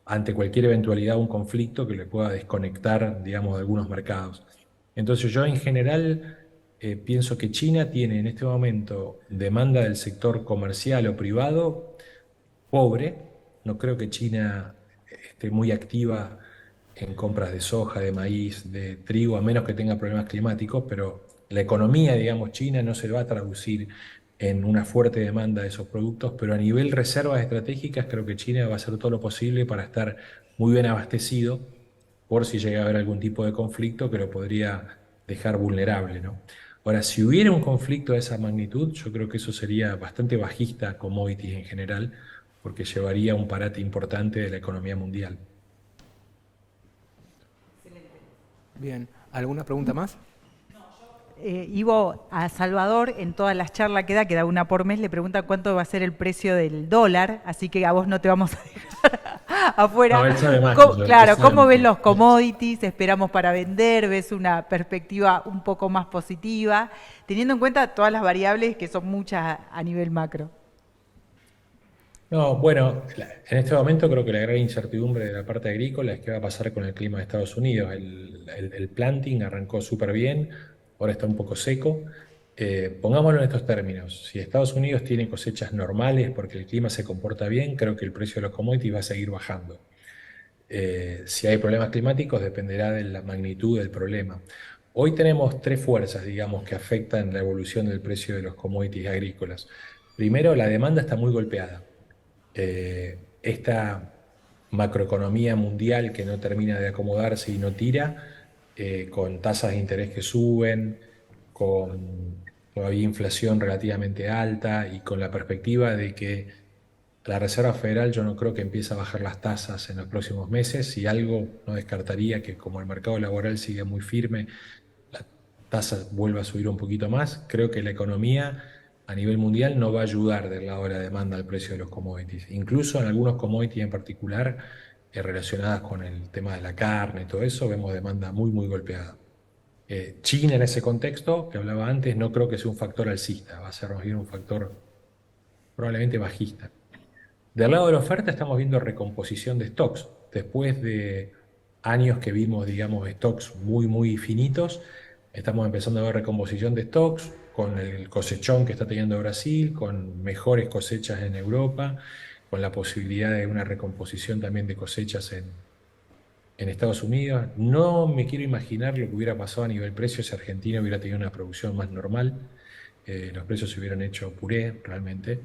Ante cualquier eventualidad o un conflicto que le pueda desconectar, digamos, de algunos mercados. Entonces yo en general pienso que China tiene en este momento demanda del sector comercial o privado pobre. No creo que China esté muy activa en compras de soja, de maíz, de trigo, a menos que tenga problemas climáticos, pero la economía, digamos, china no se va a traducir en una fuerte demanda de esos productos, pero a nivel reservas estratégicas creo que China va a hacer todo lo posible para estar muy bien abastecido por si llega a haber algún tipo de conflicto que lo podría dejar vulnerable, ¿no? Ahora, si hubiera un conflicto de esa magnitud, yo creo que eso sería bastante bajista a commodities en general, porque llevaría a un parate importante de la economía mundial. Bien, ¿alguna pregunta más? Ivo, a Salvador, en todas las charlas que da una por mes, le pregunta cuánto va a ser el precio del dólar, así que a vos no te vamos a dejar afuera. No, él sabe más, Claro, ¿cómo ven los commodities? ¿Esperamos para vender? ¿Ves una perspectiva un poco más positiva? Teniendo en cuenta todas las variables que son muchas a nivel macro. No, bueno, en este momento creo que la gran incertidumbre de la parte agrícola es qué va a pasar con el clima de Estados Unidos. El planting arrancó súper bien, ahora está un poco seco. Pongámoslo en estos términos. Si Estados Unidos tiene cosechas normales porque el clima se comporta bien, creo que el precio de los commodities va a seguir bajando. Si hay problemas climáticos, dependerá de la magnitud del problema. Hoy tenemos tres fuerzas, digamos, que afectan la evolución del precio de los commodities agrícolas. Primero, la demanda está muy golpeada. Esta macroeconomía mundial que no termina de acomodarse y no tira, con tasas de interés que suben, con todavía inflación relativamente alta y con la perspectiva de que la Reserva Federal yo no creo que empiece a bajar las tasas en los próximos meses. Y algo no descartaría que como el mercado laboral sigue muy firme, la tasa vuelva a subir un poquito más. Creo que la economía a nivel mundial no va a ayudar del lado de la demanda al precio de los commodities. Incluso en algunos commodities en particular, relacionadas con el tema de la carne y todo eso, vemos demanda muy, muy golpeada. China en ese contexto, que hablaba antes, no creo que sea un factor alcista, va a ser más bien un factor probablemente bajista. Del lado de la oferta estamos viendo recomposición de stocks. Después de años que vimos, digamos, stocks muy, muy finitos, estamos empezando a ver recomposición de stocks, con el cosechón que está teniendo Brasil, con mejores cosechas en Europa, con la posibilidad de una recomposición también de cosechas en Estados Unidos. No me quiero imaginar lo que hubiera pasado a nivel precio si Argentina hubiera tenido una producción más normal. Los precios se hubieran hecho puré realmente.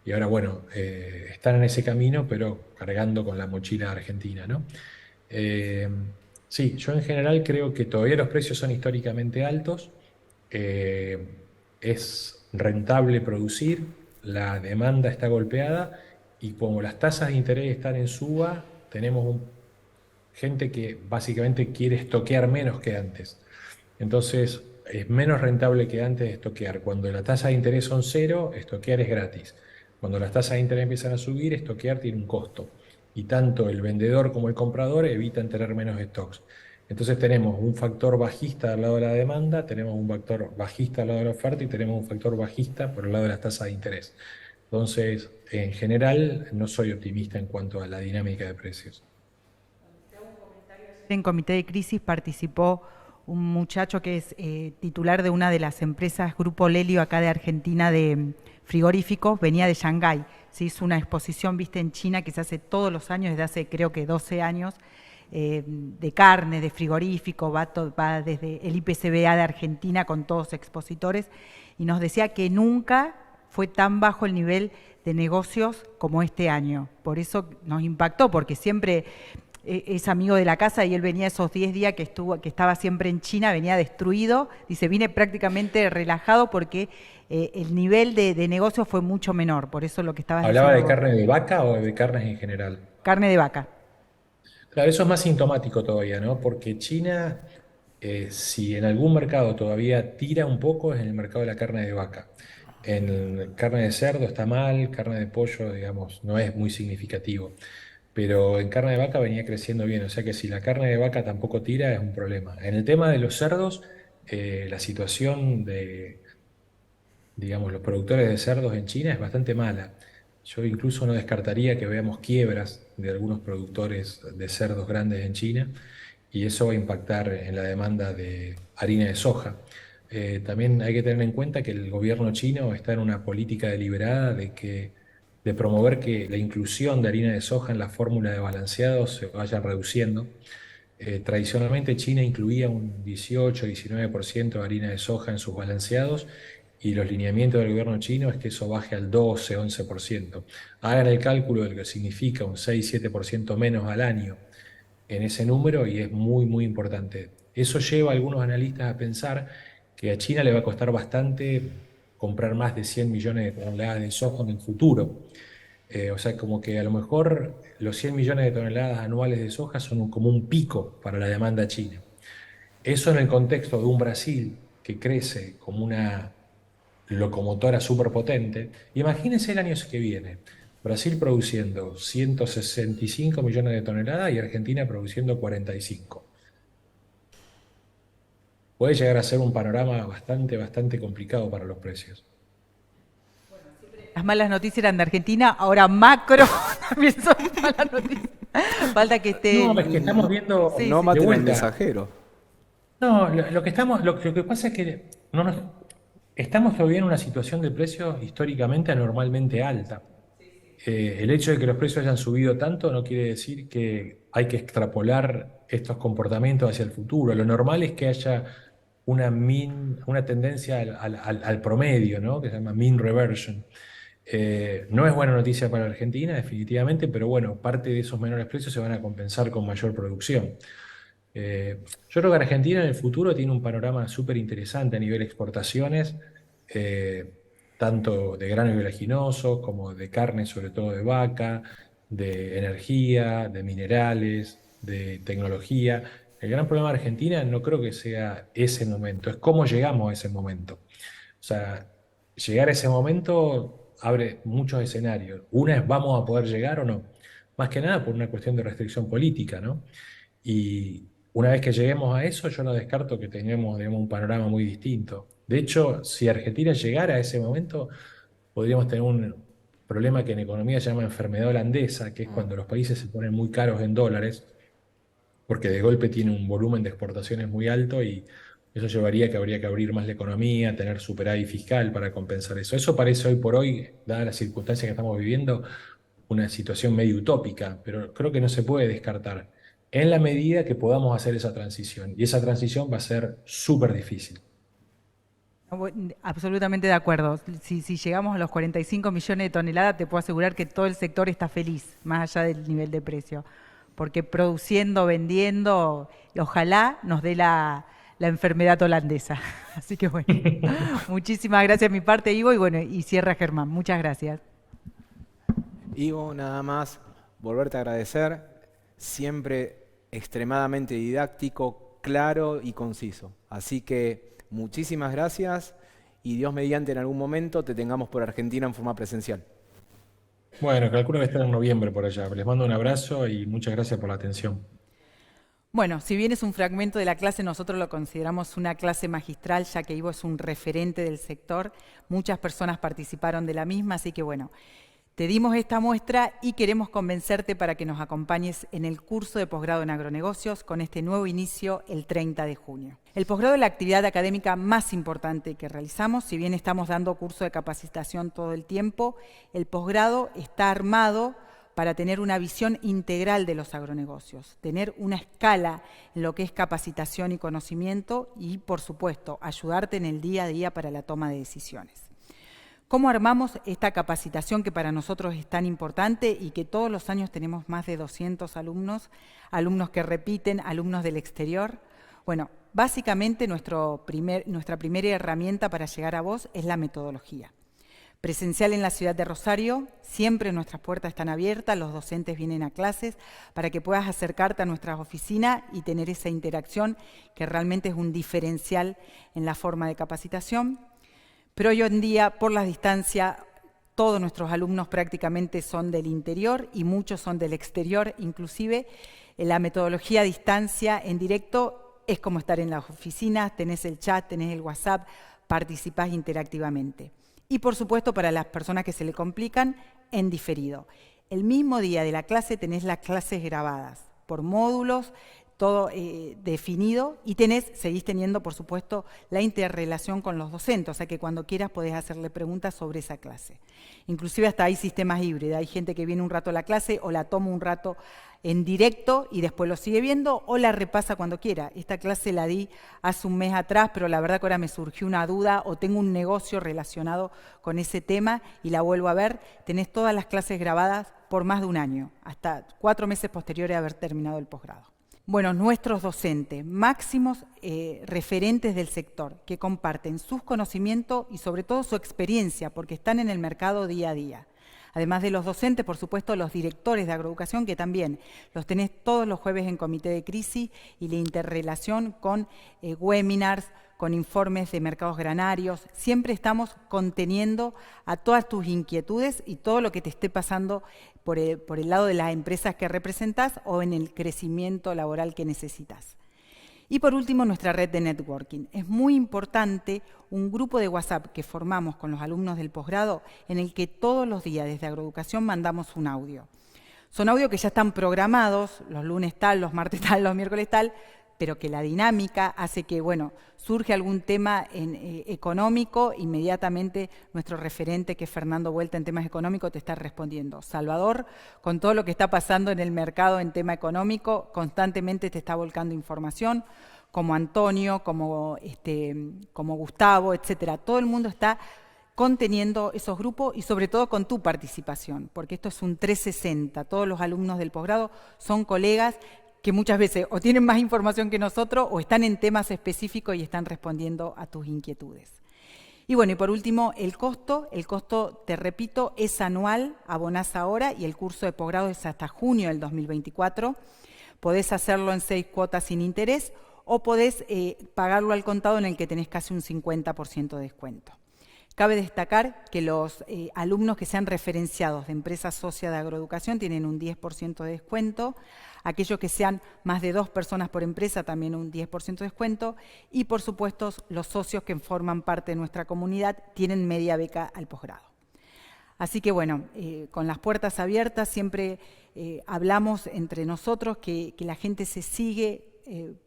Y ahora, bueno, están en ese camino, pero cargando con la mochila argentina, ¿no? Sí, yo en general creo que todavía los precios son históricamente altos, es rentable producir, la demanda está golpeada y como las tasas de interés están en suba, tenemos gente que básicamente quiere estoquear menos que antes. Entonces, es menos rentable que antes estoquear. Cuando la tasa de interés son cero, estoquear es gratis. Cuando las tasas de interés empiezan a subir, estoquear tiene un costo. Y tanto el vendedor como el comprador evitan tener menos stocks. Entonces tenemos un factor bajista al lado de la demanda, tenemos un factor bajista al lado de la oferta y tenemos un factor bajista por el lado de las tasas de interés. Entonces, en general, no soy optimista en cuanto a la dinámica de precios. En comité de crisis participó un muchacho que es titular de una de las empresas Grupo Lelio acá de Argentina de frigoríficos, venía de Shanghái. Se hizo una exposición, viste, en China que se hace todos los años, desde hace creo que 12 años, de carne, de frigorífico, va desde el IPCBA de Argentina con todos expositores, y nos decía que nunca fue tan bajo el nivel de negocios como este año. Por eso nos impactó, porque siempre es amigo de la casa y él venía esos 10 días que estaba siempre en China, venía destruido. Dice, vine prácticamente relajado porque el nivel de negocio fue mucho menor. Por eso lo que estabas diciendo. ¿Hablaba de carne de vaca o de carnes en general? Carne de vaca. Claro, eso es más sintomático todavía, ¿no? Porque China, si en algún mercado todavía tira un poco, es en el mercado de la carne de vaca. En carne de cerdo está mal, carne de pollo, digamos, no es muy significativo. Pero en carne de vaca venía creciendo bien, o sea que si la carne de vaca tampoco tira es un problema. En el tema de los cerdos, la situación de, digamos, los productores de cerdos en China es bastante mala. Yo incluso no descartaría que veamos quiebras de algunos productores de cerdos grandes en China y eso va a impactar en la demanda de harina de soja. También hay que tener en cuenta que el gobierno chino está en una política deliberada de promover que la inclusión de harina de soja en la fórmula de balanceados se vaya reduciendo. Tradicionalmente China incluía un 18-19% de harina de soja en sus balanceados y los lineamientos del gobierno chino es que eso baje al 12-11%. Hagan el cálculo de lo que significa un 6-7% menos al año en ese número y es muy, muy importante. Eso lleva a algunos analistas a pensar que a China le va a costar bastante comprar más de 100 millones de toneladas de soja en el futuro. O sea, como que a lo mejor los 100 millones de toneladas anuales de soja son como un pico para la demanda china. Eso en el contexto de un Brasil que crece como una locomotora superpotente. Imagínense el año que viene. Brasil produciendo 165 millones de toneladas y Argentina produciendo 45. Puede llegar a ser un panorama bastante complicado para los precios. Las malas noticias eran de Argentina, ahora macro también son malas noticias. Falta que esté... No, es que estamos viendo... Sí, No sí. maten De al vuelta. mensajero. No, lo que pasa es que estamos todavía en una situación de precios históricamente anormalmente alta. El hecho de que los precios hayan subido tanto no quiere decir que hay que extrapolar estos comportamientos hacia el futuro. Lo normal es que haya una tendencia al promedio, ¿no? Que se llama mean reversion. No es buena noticia para Argentina, definitivamente, pero bueno, parte de esos menores precios se van a compensar con mayor producción. Yo creo que Argentina en el futuro tiene un panorama súper interesante a nivel exportaciones, tanto de granos oleaginosos como de carne, sobre todo de vaca, de energía, de minerales, de tecnología. El gran problema de Argentina no creo que sea ese momento, es cómo llegamos a ese momento. O sea, llegar a ese momento abre muchos escenarios. Una es, ¿vamos a poder llegar o no? Más que nada por una cuestión de restricción política, ¿no? Y una vez que lleguemos a eso, yo no descarto que tengamos, digamos, un panorama muy distinto. De hecho, si Argentina llegara a ese momento, podríamos tener un problema que en economía se llama enfermedad holandesa, que es cuando los países se ponen muy caros en dólares, porque de golpe tiene un volumen de exportaciones muy alto y eso llevaría a que habría que abrir más la economía, tener superávit fiscal para compensar eso. Eso parece hoy por hoy, dadas las circunstancias que estamos viviendo, una situación medio utópica, pero creo que no se puede descartar en la medida que podamos hacer esa transición. Y esa transición va a ser súper difícil. Absolutamente de acuerdo. Si llegamos a los 45 millones de toneladas, te puedo asegurar que todo el sector está feliz, más allá del nivel de precio. porque produciendo, vendiendo, ojalá nos dé la enfermedad holandesa. Así que bueno, muchísimas gracias de mi parte, Ivo, y bueno, y cierra Germán. Muchas gracias. Ivo, nada más volverte a agradecer, siempre extremadamente didáctico, claro y conciso. Así que muchísimas gracias y Dios mediante en algún momento te tengamos por Argentina en forma presencial. Bueno, calculo que estará en noviembre por allá. Les mando un abrazo y muchas gracias por la atención. Bueno, si bien es un fragmento de la clase, nosotros lo consideramos una clase magistral, ya que Ivo es un referente del sector. Muchas personas participaron de la misma, así que bueno, te dimos esta muestra y queremos convencerte para que nos acompañes en el curso de posgrado en agronegocios con este nuevo inicio el 30 de junio. El posgrado es la actividad académica más importante que realizamos. Si bien estamos dando curso de capacitación todo el tiempo, el posgrado está armado para tener una visión integral de los agronegocios, tener una escala en lo que es capacitación y conocimiento y, por supuesto, ayudarte en el día a día para la toma de decisiones. ¿Cómo armamos esta capacitación que para nosotros es tan importante y que todos los años tenemos más de 200 alumnos, alumnos que repiten, alumnos del exterior? Bueno, básicamente nuestra primera herramienta para llegar a vos es la metodología. Presencial en la ciudad de Rosario, siempre nuestras puertas están abiertas, los docentes vienen a clases para que puedas acercarte a nuestras oficinas y tener esa interacción que realmente es un diferencial en la forma de capacitación. Pero hoy en día, por la distancia, todos nuestros alumnos prácticamente son del interior y muchos son del exterior, inclusive la metodología a distancia en directo es como estar en las oficinas, tenés el chat, tenés el WhatsApp, participás interactivamente. Y por supuesto para las personas que se le complican, en diferido. El mismo día de la clase tenés las clases grabadas por módulos, todo definido y seguís teniendo por supuesto la interrelación con los docentes, o sea que cuando quieras podés hacerle preguntas sobre esa clase. Inclusive hasta hay sistemas híbridos, hay gente que viene un rato a la clase o la toma un rato en directo y después lo sigue viendo o la repasa cuando quiera. Esta clase la di hace un mes atrás, pero la verdad que ahora me surgió una duda o tengo un negocio relacionado con ese tema y la vuelvo a ver. Tenés todas las clases grabadas por más de un año, hasta 4 meses posteriores a haber terminado el posgrado. Bueno, nuestros docentes, máximos referentes del sector, que comparten sus conocimientos y sobre todo su experiencia, porque están en el mercado día a día. Además de los docentes, por supuesto, los directores de agroeducación, que también los tenés todos los jueves en comité de crisis y la interrelación con webinars, con informes de mercados granarios. Siempre estamos conteniendo a todas tus inquietudes y todo lo que te esté pasando por el lado de las empresas que representás o en el crecimiento laboral que necesitas. Y por último, nuestra red de networking. Es muy importante un grupo de WhatsApp que formamos con los alumnos del posgrado en el que todos los días desde Agroeducación mandamos un audio. Son audios que ya están programados, los lunes tal, los martes tal, los miércoles tal, pero que la dinámica hace que, bueno, surge algún tema económico, inmediatamente nuestro referente, que es Fernando Vuelta en temas económicos, te está respondiendo. Salvador, con todo lo que está pasando en el mercado en tema económico, constantemente te está volcando información, como Antonio, como Gustavo, etcétera. Todo el mundo está conteniendo esos grupos y sobre todo con tu participación, porque esto es un 360. Todos los alumnos del posgrado son colegas que muchas veces o tienen más información que nosotros o están en temas específicos y están respondiendo a tus inquietudes. Y bueno, y por último, el costo, te repito, es anual, abonás ahora y el curso de posgrado es hasta junio del 2024. Podés hacerlo en 6 cuotas sin interés o podés pagarlo al contado en el que tenés casi un 50% de descuento. Cabe destacar que los alumnos que sean referenciados de empresas socias de agroeducación tienen un 10% de descuento, aquellos que sean más de 2 personas por empresa también un 10% de descuento y por supuesto los socios que forman parte de nuestra comunidad tienen media beca al posgrado. Así que bueno, con las puertas abiertas siempre hablamos entre nosotros que la gente se sigue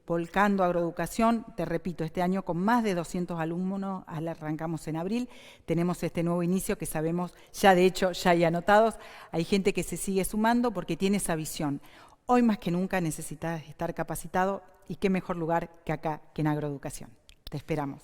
volcando a agroeducación. Te repito, este año con más de 200 alumnos, arrancamos en abril, tenemos este nuevo inicio que sabemos, ya de hecho ya hay anotados, hay gente que se sigue sumando porque tiene esa visión. Hoy más que nunca necesitas estar capacitado y qué mejor lugar que acá, que en agroeducación. Te esperamos.